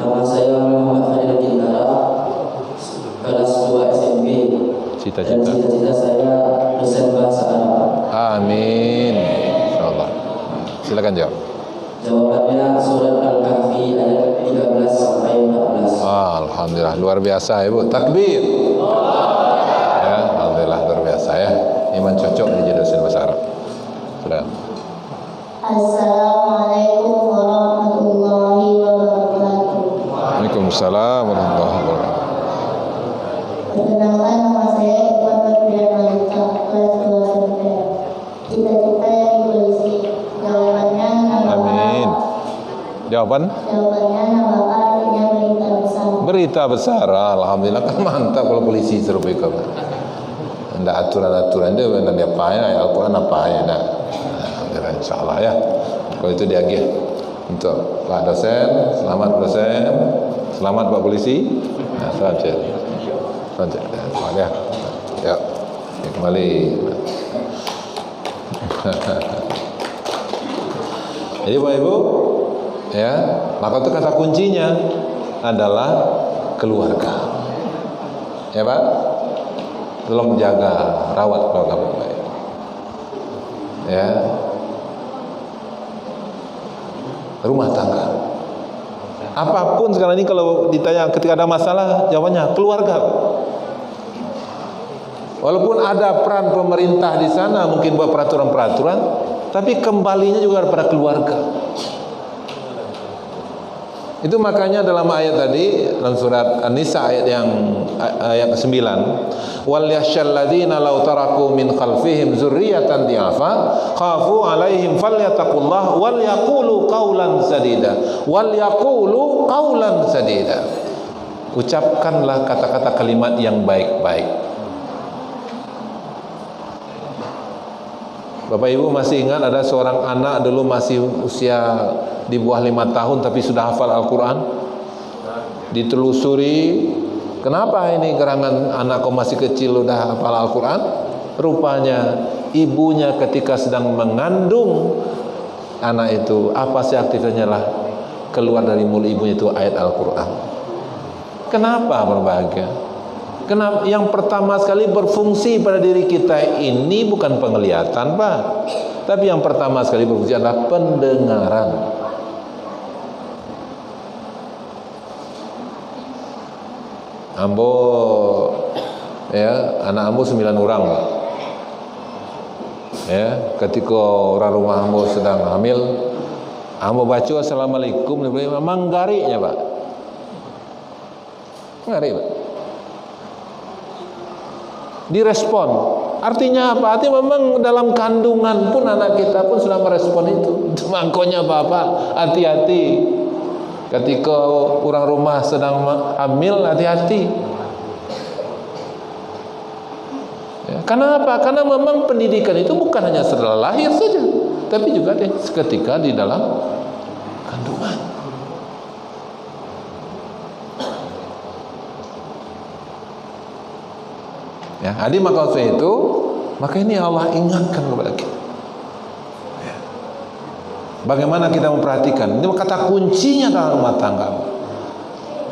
[SPEAKER 4] Nama saya Muhammad Khairuddin Ara, kelas 2 SMP.
[SPEAKER 5] Cita-cita.
[SPEAKER 4] Dan cita-cita saya dosen bahasa Arab.
[SPEAKER 5] Amin. Insyaallah. Silakan jawab.
[SPEAKER 4] Jawabannya surat Al-Kahfi ayat 13 sampai 14.
[SPEAKER 5] Alhamdulillah, luar biasa Ibu. Takbir. Ya, alhamdulillah luar biasa ya. Iman cocok jadi dosen bahasa Arab. Sudah.
[SPEAKER 7] Assalamualaikum warahmatullahi wabarakatuh.
[SPEAKER 5] Waalaikumsalam warahmatullahi wabarakatuh.
[SPEAKER 7] Perkenalkan, nama saya Iqbal Febrian Malika, kelas 2 SMP. Cita-cita jadi polisi. Jawabannya nama
[SPEAKER 5] Amin. Jawaban?
[SPEAKER 7] Jawabannya nama artinya berita besar.
[SPEAKER 5] Berita besar. Alhamdulillah kan mantap kalau polisi serupa itu. Ada aturan-aturan dia dan dia apa ya, Al-Quran apa ya. Nah, alhamdulillah insyaallah ya. Kalau itu diagih untuk Pak dosen, selamat dosen, selamat Pak polisi. Nah, selamat ya. Selamat ya. Ya. Kembali. Jadi Bapak Ibu, ya, maka itu kata kuncinya adalah keluarga. Ya Pak, tolong jaga, rawat keluarga baik. Ya, rumah tangga. Apapun sekarang ini kalau ditanya ketika ada masalah, jawabannya keluarga. Walaupun ada peran pemerintah di sana, mungkin buat peraturan-peraturan, tapi kembalinya juga pada keluarga. Itu makanya dalam ayat tadi, dalam surat An-Nisa ayat 9, wal yakhshal ladzina law taraku min khalfihim dzurriyyatan dhi'afa khafu 'alaihim falyattaqullah wal yaqulu qawlan sadida. Wal yaqulu qawlan sadida. Ucapkanlah kata-kata kalimat yang baik-baik. Bapak Ibu masih ingat ada seorang anak dulu masih usia di bawah 5 tahun tapi sudah hafal Al-Quran. Ditelusuri, kenapa ini gerangan anak kau masih kecil sudah hafal Al-Quran? Rupanya ibunya ketika sedang mengandung anak itu, apa sih aktivitasnya lah? Keluar dari mulut ibunya itu ayat Al-Quran. Kenapa berbahagia? Kenapa? Yang pertama sekali berfungsi pada diri kita ini bukan penglihatan, Pak. Tapi yang pertama sekali berfungsi adalah pendengaran. Ambo, ya, anak ambo 9 orang, Pak. Ya, ketika orang rumah ambo sedang hamil, ambo baca Assalamualaikum, memang gariknya, Pak. Garik, Pak. Direspon. Artinya apa? Artinya memang dalam kandungan pun anak kita pun sudah merespon itu. Makanya Bapak hati-hati ketika orang rumah sedang hamil, hati-hati. Ya, karena apa? Karena memang pendidikan itu bukan hanya setelah lahir saja, tapi juga ketika di dalam kandungan. Ya, adik maka itu, maka ini Allah ingatkan kepada kita. Ya. Bagaimana kita memperhatikan? Ini kata kuncinya dalam rumah tangga.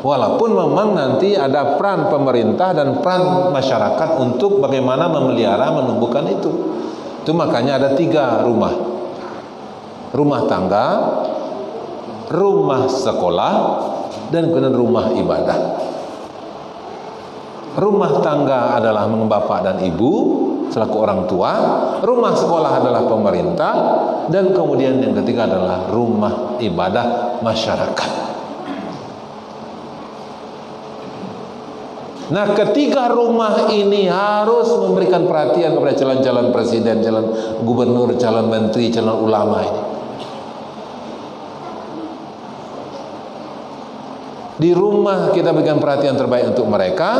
[SPEAKER 5] Walaupun memang nanti ada peran pemerintah dan peran masyarakat untuk bagaimana memelihara, menumbuhkan itu. Itu makanya ada 3 rumah. Rumah tangga, rumah sekolah, dan kemudian rumah ibadah. Rumah tangga adalah bapak dan ibu selaku orang tua, rumah sekolah adalah pemerintah, dan kemudian yang ketiga adalah rumah ibadah masyarakat. Nah, ketiga rumah ini harus memberikan perhatian kepada calon-calon presiden, calon gubernur, calon menteri, calon ulama ini. Di rumah kita berikan perhatian terbaik untuk mereka.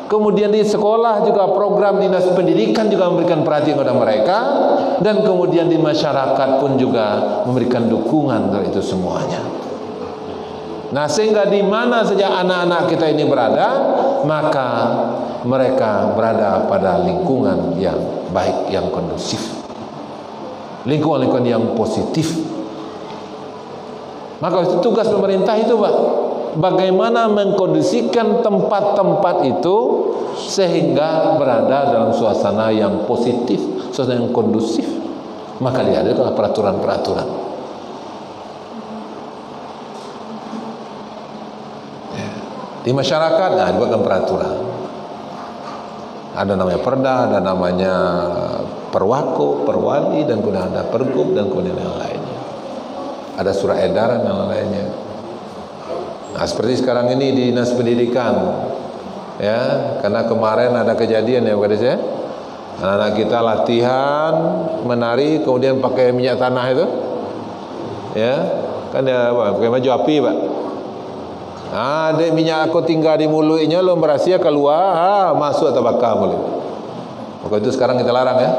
[SPEAKER 5] Kemudian di sekolah juga program dinas pendidikan juga memberikan perhatian kepada mereka, dan kemudian di masyarakat pun juga memberikan dukungan dari itu semuanya. Nah, sehingga di mana saja anak-anak kita ini berada, maka mereka berada pada lingkungan yang baik, yang kondusif, lingkungan-lingkungan yang positif. Maka itu tugas pemerintah itu, Pak. Bagaimana mengkondisikan tempat-tempat itu sehingga berada dalam suasana yang positif, suasana yang kondusif. Maka dihadirkan peraturan-peraturan. Di masyarakat, nah, dibuatkan peraturan. Ada namanya perda, ada namanya perwako, perwali, dan kemudian ada pergub, dan kemudian yang lainnya. Ada surat edaran dan lainnya. Nah, seperti sekarang ini di dinas pendidikan, ya, karena kemarin ada kejadian ya, bukan saya, anak-anak kita latihan menari, kemudian pakai minyak tanah itu, ya, kan ya, pakai baju api, Pak. Ada minyak aku tinggal di mulutnya, lo berhasil keluar, masuk atau bakar mulut. Maka itu sekarang kita larang ya,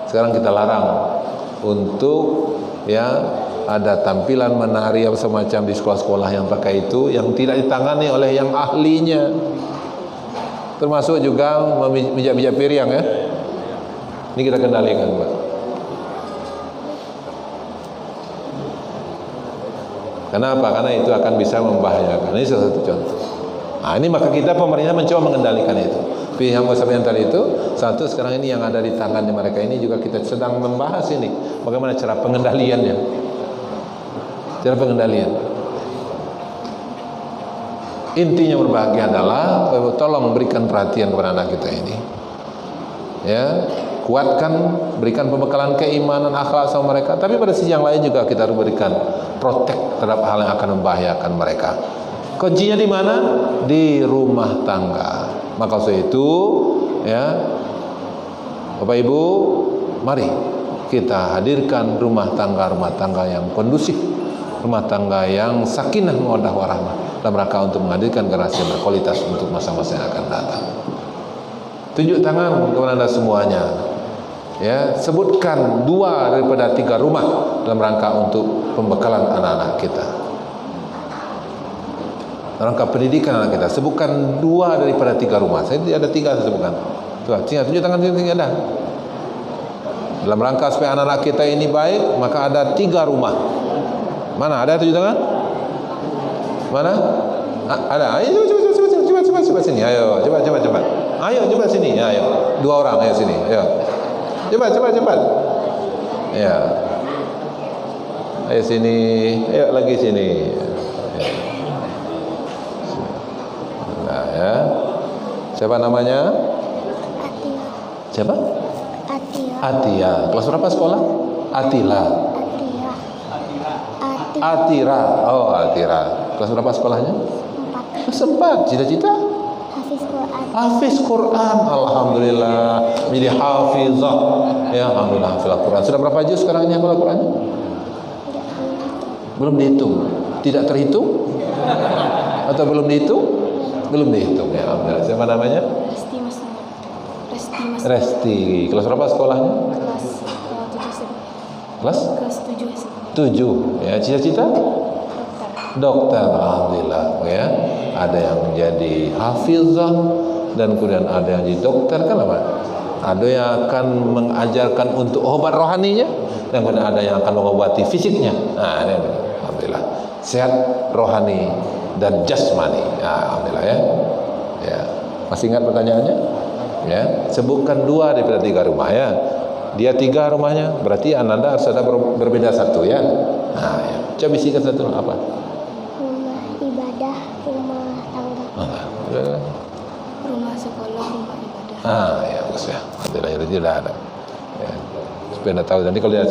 [SPEAKER 5] sekarang kita larang untuk ya ada tampilan menari yang semacam di sekolah-sekolah yang pakai itu, yang tidak ditangani oleh yang ahlinya, termasuk juga mijak-mijak piring ya. Ini kita kendalikan, Pak. Kenapa? Karena itu akan bisa membahayakan. Ini salah satu contoh. Nah, ini maka kita pemerintah mencoba mengendalikan itu. Pihak yang tadi itu, satu sekarang ini yang ada di tangan mereka ini juga kita sedang membahas ini. Bagaimana cara pengendaliannya? Cara pengendalian. Intinya berbahagia adalah tolong berikan perhatian kepada anak kita ini. Ya, kuatkan, berikan pembekalan keimanan, akhlak sama mereka. Tapi pada sisi yang lain juga kita harus berikan protek terhadap hal yang akan membahayakan mereka. Kuncinya di mana? Di rumah tangga. Maka itu, ya, Bapak Ibu, mari kita hadirkan rumah tangga yang kondusif, rumah tangga yang sakinah mawaddah warahmah, dalam rangka untuk menghadirkan generasi yang berkualitas untuk masa-masa yang akan datang. Tunjuk tangan kepada Anda semuanya. Ya, sebutkan 2 daripada 3 rumah dalam rangka untuk pembekalan anak-anak kita. Dalam rangka pendidikan anak kita, sebutkan 2 daripada 3 rumah. Saya ada 3 saya sebutkan. Tuh, tunjuk tangan sini ada. Dalam rangka supaya anak-anak kita ini baik, maka ada 3 rumah. Mana ada tunjuk tangan? Mana? Ada. Ayo coba sini. Ayo, coba. Ayo coba sini. Ayo. 2 orang ayo sini. Ayo. Cepat. Ya. Ayo sini. Ayo lagi sini. Nah, ya. Siapa namanya?
[SPEAKER 7] Atila.
[SPEAKER 5] Siapa?
[SPEAKER 7] Atila.
[SPEAKER 5] Atia. Kelas berapa sekolah? Atila. Atira. Oh, Atira. Kelas berapa sekolahnya?
[SPEAKER 7] 4.
[SPEAKER 5] Kelas 4. Cita-cita?
[SPEAKER 7] Hafiz Quran.
[SPEAKER 5] Hafiz Quran. Alhamdulillah. Jadi hafizah. Ya, alhamdulillah hafiz Quran. Sudah berapa juz sekarang ini hafal Quran? Belum dihitung. Tidak terhitung? Atau belum dihitung? Belum dihitung. Ya, alhamdulillah. Siapa namanya?
[SPEAKER 7] Resti Mas.
[SPEAKER 5] Resti. Kelas berapa sekolahnya? Kelas 7. Ya, cita-cita? Dokter. Alhamdulillah. Ya, ada yang menjadi hafizah dan kemudian ada yang jadi dokter, kan apa? Ada yang akan mengajarkan untuk obat rohaninya dan kemudian ada yang akan mengobati fisiknya. Nah, ini alhamdulillah. Sehat rohani dan jasmani. Nah, alhamdulillah ya. Ya. Masih ingat pertanyaannya? Ya, sebutkan 2 daripada 3 rumah ya. Dia 3 rumahnya, berarti Ananda harus ada berbeda 1 ya. Nah, ya. Coba bisikan 1 apa?
[SPEAKER 7] Rumah ibadah, rumah tangga. Rumah sekolah, rumah ibadah.
[SPEAKER 5] Ya bagus ya. Alhamdulillah jadi sudah ada. Ya. Supaya anda tahu nanti kalau dia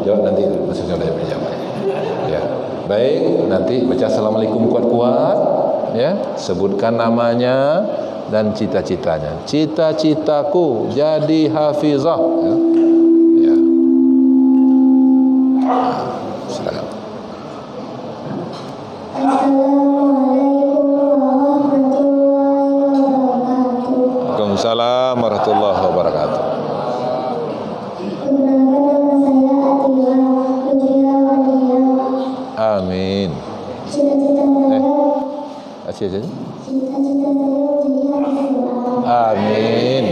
[SPEAKER 5] jawab nanti masih sudah menjawab. Ya. Baik, nanti baca assalamualaikum kuat-kuat ya, sebutkan namanya dan cita-citanya. Cita-citaku jadi hafizah ya. Ya. Silakan. Waalaikumsalam warahmatullahi wabarakatuh. Amin. Cita-cita saya jadi amin.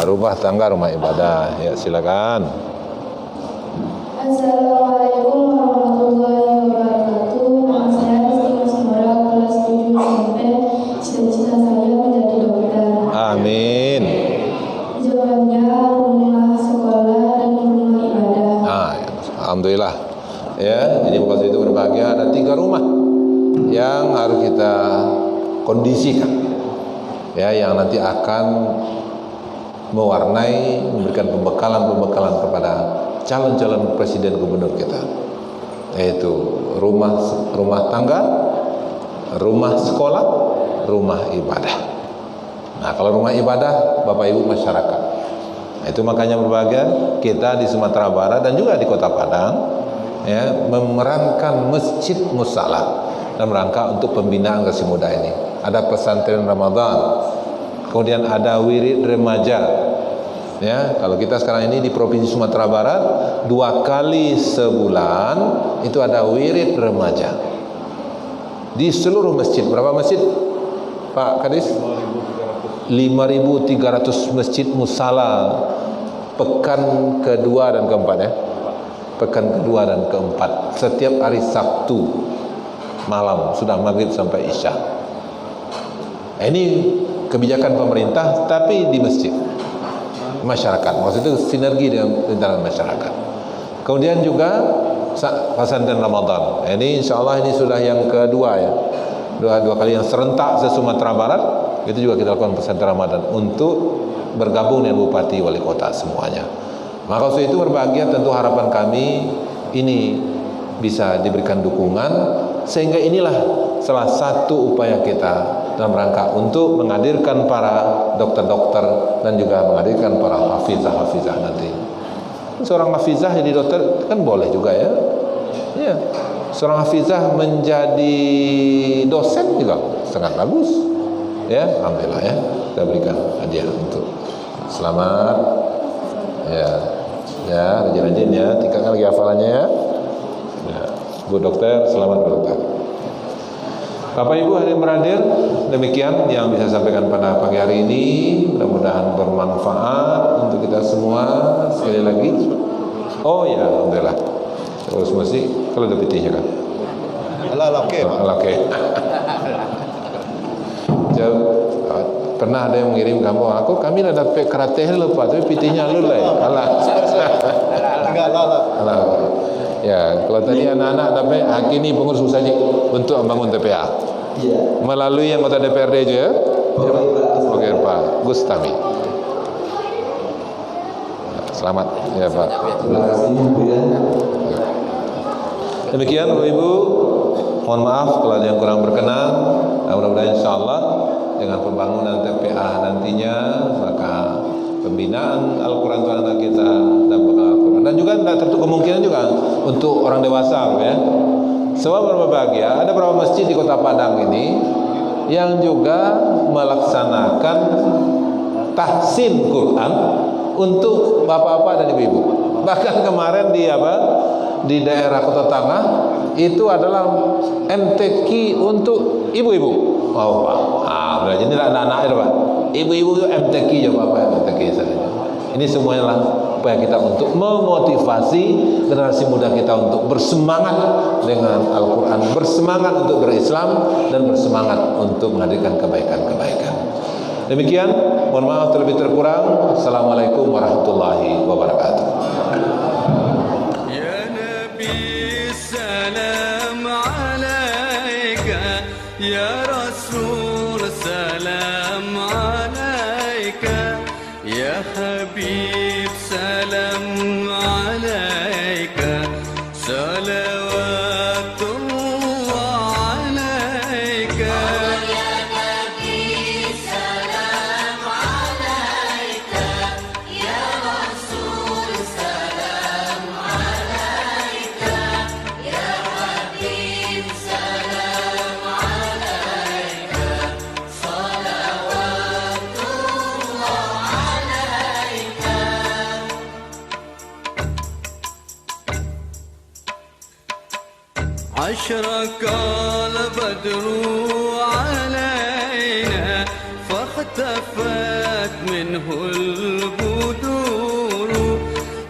[SPEAKER 5] Rumah tangga rumah ibadah. Ya, silakan.
[SPEAKER 7] Assalamualaikum warahmatullahi wabarakatuh. Nama saya Rizky Sembarang, kelas 7 SMP. Cita-cita saya menjadi dokter.
[SPEAKER 5] Amin.
[SPEAKER 7] Jawabannya rumah sekolah dan rumah ibadah.
[SPEAKER 5] Ya. Alhamdulillah. Ya, jadi waktu itu berbahagia ada 3 rumah yang harus kita kondisikan. Ya, yang nanti akan mewarnai, memberikan pembekalan kepada calon-calon presiden gubernur kita, yaitu rumah tangga, rumah sekolah, rumah ibadah. Nah, kalau rumah ibadah, Bapak Ibu masyarakat, nah, itu makanya berbahagia kita di Sumatera Barat dan juga di Kota Padang ya, memerankan masjid musala dalam rangka untuk pembinaan generasi muda ini. Ada pesantren Ramadan, kemudian ada wirid remaja. Ya, kalau kita sekarang ini di Provinsi Sumatera Barat 2 kali sebulan itu ada wirid remaja di seluruh masjid. Berapa masjid, Pak Kadis? 5.300 masjid musala pekan kedua dan keempat ya. Pekan kedua dan keempat setiap hari Sabtu malam sudah maghrib sampai isya. Ini kebijakan pemerintah tapi di masjid masyarakat, maksud itu sinergi dengan lingkaran masyarakat. Kemudian juga pesantren Ramadan. Ini insyaallah ini sudah yang kedua ya, dua kali yang serentak se Sumatera Barat. Itu juga kita lakukan pesantren Ramadan untuk bergabung dengan bupati, wali kota semuanya. Maka untuk itu berbahagia, tentu harapan kami ini bisa diberikan dukungan, sehingga inilah salah satu upaya kita dalam rangka untuk menghadirkan para dokter-dokter dan juga menghadirkan para hafizah-hafizah nanti. Seorang hafizah jadi dokter kan boleh juga ya. Ya. Seorang hafizah menjadi dosen juga sangat bagus. Ya, alhamdulillah ya. Kita berikan hadiah untuk selamat. Ya. Ya, rajin-rajin ya, tingkatkan lagi hafalannya ya. Ya. Bu dokter, selamat Bu dokter. Bapak Ibu hadirin beradir, demikian yang bisa saya sampaikan pada pagi hari ini. Mudah-mudahan bermanfaat untuk kita semua. Sekali lagi, oh ya, alhamdulillah. Terus mesti kalau ada pitihnya kan. Oke. Pernah ada yang mengirim gambar aku, kami ada dapat karateh lupa, tapi pitihnya lu lah. Alah. Ya, kalau tadi anak-anak dapat hakini pengurus saja untuk membangun TPA. Iya. Melalui anggota DPRD juga. Oke, Pak Gustami. Selamat ya, Pak.
[SPEAKER 3] Terima kasih ya.
[SPEAKER 5] Demikian Bapak Ibu, mohon maaf kalau ada yang kurang berkenan. Nah, mudah-mudahan insyaallah dengan pembangunan TPA nantinya maka pembinaan Al-Quran untuk anak kita dan bekal Al-Quran, dan juga tidak tertutup kemungkinan juga untuk orang dewasa ya. Sebab berbahagia ada beberapa masjid di Kota Padang ini yang juga melaksanakan tahsin Quran untuk bapak-bapak dan ibu-ibu. Bahkan kemarin di daerah Kota Tangah itu adalah MTQ untuk ibu-ibu. Oh, Pak. Jadi anak-anak itu Pak. Ibu-ibu itu MTQ ya Pak, MTQ saja. Ini semuanya lah upaya kita untuk memotivasi generasi muda kita untuk bersemangat dengan Al-Quran, bersemangat untuk berislam, dan bersemangat untuk menghadirkan kebaikan-kebaikan. Demikian, mohon maaf terlebih terkurang. Assalamualaikum warahmatullahi wabarakatuh.
[SPEAKER 2] Ya Nabi salam alaika, ya Rasul salam alaika, ya Habib salam alaika, salawatullah alaika. أشرق البدر علينا فاختفت منه البدور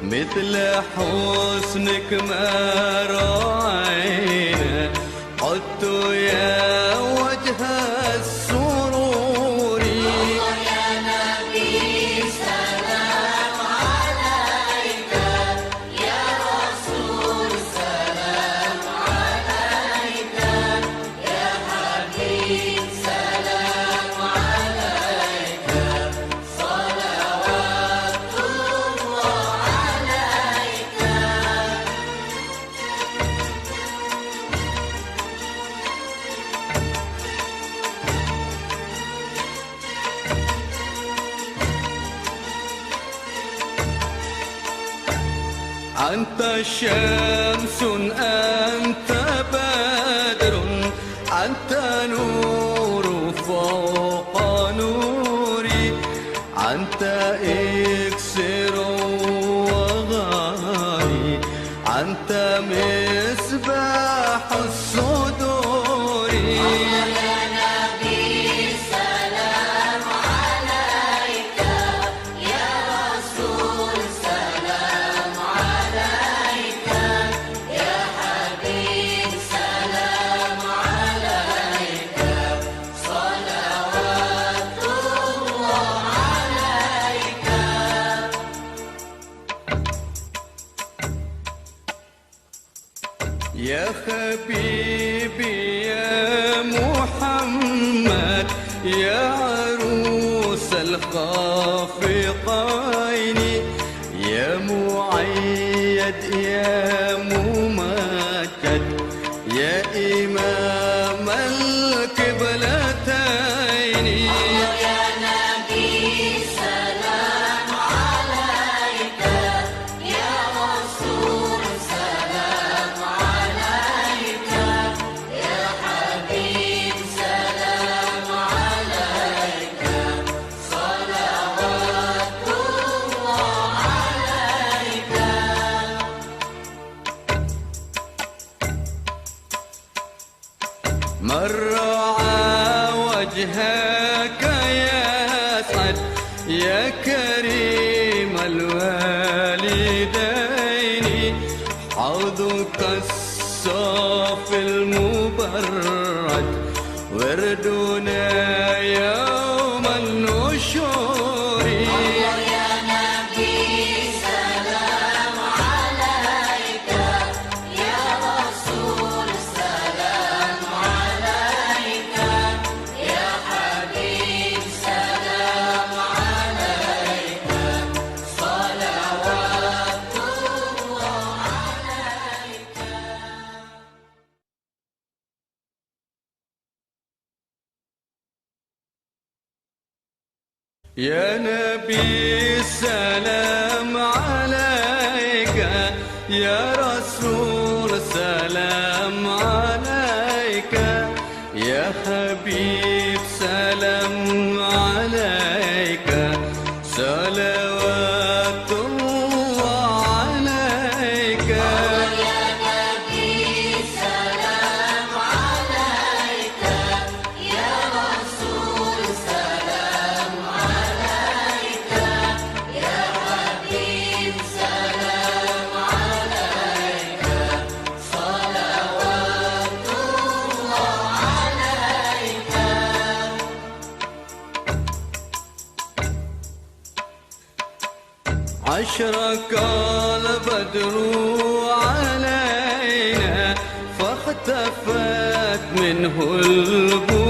[SPEAKER 2] مثل حسنك ما رأينا قلت يا وجه السرور. يا نبي سلام عليك، يا رسول سلام عليك، يا حبيب سلام عليك، صلوات الله عليك. أنت شمس أنت بدر أنت نور فوق نوري أنت إكسر وغالي أنت مصباح الصدور. يا نبي سلام عليك، يا رسول سلام عليك، يا حبيب سلام عليك، صلوات الله عليك. يا حبيبي يا محمد يا عروس الخافقين يا مؤيد يا ممجد يا إمام القبلتين. يا نبي سلام عليك، يا رسول سلام عليك، يا حبيب سلام عليك، صلوات الله عليك. من رعى وجهك يسعد يا كريم الوالدين حوضك الصافي المبرد وردنا يوم النشور. يا نبي سلام عليك، يا رسول سلام عليك، يا حبيب سلام عليك، صلوات الله عليك. يا نبي سلام عليك، يا رسول سلام عليك، يا حبيب سلام عليك، صلوات الله عليك. يا نبي سلام عليك، يا رسول سلام عليك، يا أشرق البدر علينا فاختفت منه البدر